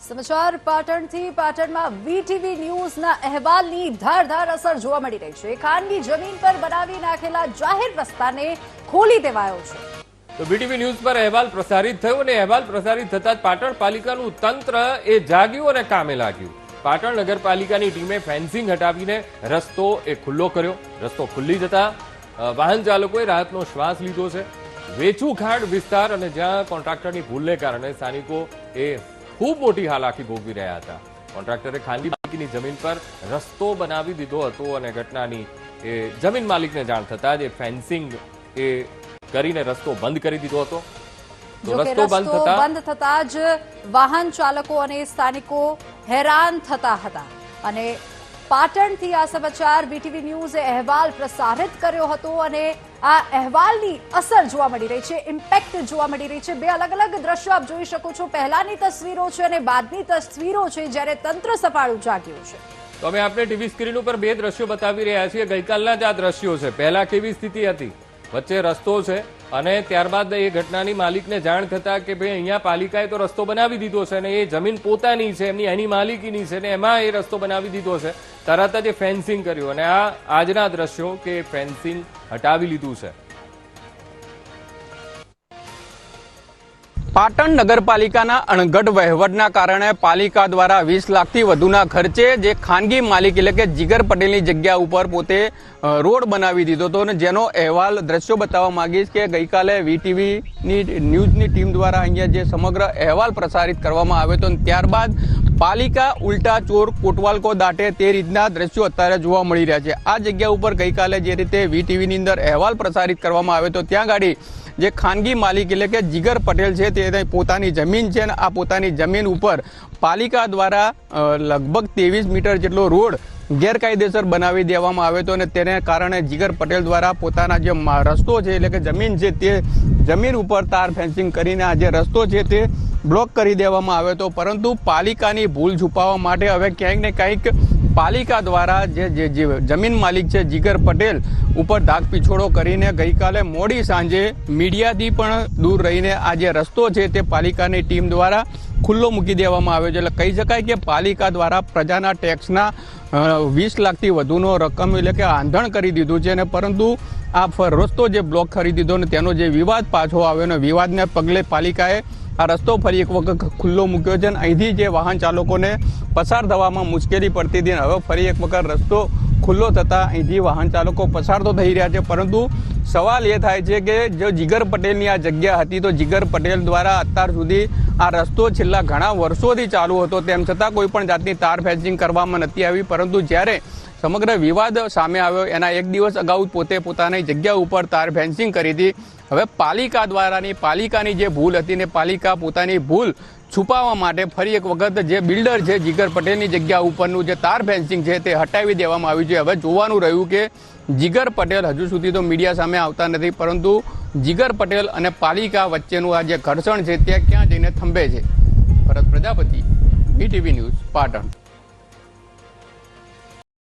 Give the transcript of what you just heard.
સમાચાર પાટણથી પાટણમાં વીટીવી ન્યૂઝના અહેવાલની ધારદાર અસર જોવા મળી રહી છે। ખાનગી જમીન પર બનાવી નાખેલા જાહેર રસ્તાને ખોલી દેવાયો છે। તો વીટીવી ન્યૂઝ પર અહેવાલ પ્રસારિત થયો અને અહેવાલ પ્રસારિત થતા જ પાટણ પાલિકાનું તંત્ર એ જાગ્યું અને કામે લાગ્યું। પાટણ નગરપાલિકાની ટીમે ફેન્સિંગ હટાવીને રસ્તો એ ખુલ્લો કર્યો। રસ્તો ખુલ્લી જતા વાહન ચાલકોએ રાહતનો શ્વાસ લીધો છે। વેચુખાડ વિસ્તાર અને જ્યાં કોન્ટ્રાક્ટરની ભૂલને કારણે સ્થાનિકો એ ખૂબ મોટી હાલાકી ભોગવી રહ્યા હતા। કોન્ટ્રાક્ટરે ખાનગી માલિકીની જમીન પર રસ્તો બનાવી દીધો હતો અને ઘટનાની એ જમીન માલિકને જાણ થતા જ ફેન્સિંગ એ કરીને રસ્તો બંધ કરી દીધો હતો। તો રસ્તો બંધ થતા જ વાહન ચાલકો અને સ્થાનિકો હેરાન થતા હતા અને પાટણથી આ સમાચાર વીટીવી ન્યૂઝે અહેવાલ પ્રસારિત કર્યો હતો અને આ અહેવાલની અસર જોવા મળી રહી છે, ઇમ્પેક્ટ જોવા મળી રહી છે। બે અલગ અલગ દ્રશ્યો આપ જોઈ શકો છો। પહેલાની તસવીરો છે અને બાદની તસવીરો છે જ્યારે તંત્ર સફાળું જાગ્યું છે। તો અમે આપણે ટીવી સ્ક્રીન ઉપર બે દ્રશ્યો બતાવી રહ્યા છીએ। ગઈકાલના જ આ દ્રશ્યો છે। પહેલા કેવી સ્થિતિ હતી, વચ્ચે રસ્તો છે અને ત્યારબાદ એ ઘટનાની માલિકને જાણ થતા કે ભાઈ અહીંયા પાલિકાએ તો રસ્તો બનાવી દીધો છે અને એ જમીન પોતાની છે, એની માલિકીની છે ને એમાં એ રસ્તો બનાવી દીધો છે। તરત જ ફેન્સિંગ કર્યું અને આ આજના દ્રશ્યો કે ફેન્સિંગ હટાવી લીધું છે। પાટણ નગરપાલિકાના અણઘડ વહીવટના કારણે પાલિકા દ્વારા 20 લાખથી વધુના ખર્ચે જે ખાનગી માલિક એટલે કે જીગર પટેલની જગ્યા ઉપર પોતે રોડ બનાવી દીધો હતો અને જેનો અહેવાલ દ્રશ્યો બતાવવા માંગીશ કે ગઈકાલે વીટીવીની ન્યૂઝની ટીમ દ્વારા અહીંયા જે સમગ્ર અહેવાલ પ્રસારિત કરવામાં આવ્યો હતો ત્યારબાદ પાલિકા ઉલટા ચોર કોટવાલ કો દાટે તે રીતના દ્રશ્યો અત્યારે જોવા મળી રહ્યા છે। આ જગ્યા ઉપર ગઈકાલે જે રીતે વીટીવીની અંદર અહેવાલ પ્રસારિત કરવામાં આવ્યો હતો ત્યાં ગાડી જે ખાનગી માલિક એટલે કે જીગર પટેલ છે તે પોતાની જમીન છે અને આ પોતાની જમીન ઉપર પાલિકા દ્વારા લગભગ 23 મીટર જેટલો રોડ ગેરકાયદેસર બનાવી દેવામાં આવ્યો હતો અને તેને કારણે જીગર પટેલ દ્વારા પોતાના જે રસ્તો છે એટલે કે જમીન છે તે જમીન ઉપર તાર ફેન્સિંગ કરીને આ જે રસ્તો છે તે બ્લોક કરી દેવામાં આવ્યો હતો। પરંતુ પાલિકાની ભૂલ છુપાવવા માટે હવે ક્યાંક ને કંઈક પાલિકા દ્વારા જે જમીન માલિક છે જીગર પટેલ ઉપર ધાક પીછોડો કરીને ગઈકાલે મોડી સાંજે મીડિયાથી પણ દૂર રહીને આ જે રસ્તો છે તે પાલિકાની ટીમ દ્વારા ખુલ્લો મૂકી દેવામાં આવ્યો છે। એટલે કહી શકાય કે પાલિકા દ્વારા પ્રજાના ટેક્સના 20 લાખથી વધુનો રકમ એટલે કે આંધણ કરી દીધું છે અને પરંતુ આ રસ્તો જે બ્લોક કરી દીધો ને તેનો જે વિવાદ પાછો આવ્યો ને વિવાદને પગલે પાલિકાએ આ રસ્તો ફરી એક વખત ખુલ્લો મૂક્યો છે અને અહીંથી જે વાહન ચાલકોને પસાર થવામાં મુશ્કેલી પડતી હતી હવે ફરી એક વખત રસ્તો ખુલ્લો થતાં અહીંથી વાહન ચાલકો પસાર તો થઈ રહ્યા છે। પરંતુ સવાલ એ થાય છે કે જો જીગર પટેલની આ જગ્યા હતી તો જીગર પટેલ દ્વારા અત્યાર સુધી આ રસ્તો છેલ્લા ઘણા વર્ષોથી ચાલુ હતો તેમ છતાં કોઈ પણ જાતની તાર ફેન્સિંગ કરવામાં નથી આવી। પરંતુ જ્યારે સમગ્ર વિવાદ સામે આવ્યો એના એક દિવસ અગાઉ પોતે પોતાની જગ્યા ઉપર તાર ફેન્સિંગ કરી હતી। હવે પાલિકા દ્વારાની પાલિકાની જે ભૂલ હતી ને પાલિકા પોતાની ભૂલ છુપાવવા માટે ફરી એક વખત જે બિલ્ડર છે જીગર પટેલની જગ્યા ઉપરનું જે તાર ફેન્સિંગ છે તે હટાવી દેવામાં આવ્યું છે। હવે જોવાનું રહ્યું કે જીગર પટેલ હજુ સુધી તો મીડિયા સામે આવતા નથી પરંતુ જીગર પટેલ અને પાલિકા વચ્ચેનું આ જે ઘર્ષણ છે તે ક્યાં જઈને થંભે છે। ભરત પ્રજાપતિ, વીટીવી ન્યૂઝ, પાટણ।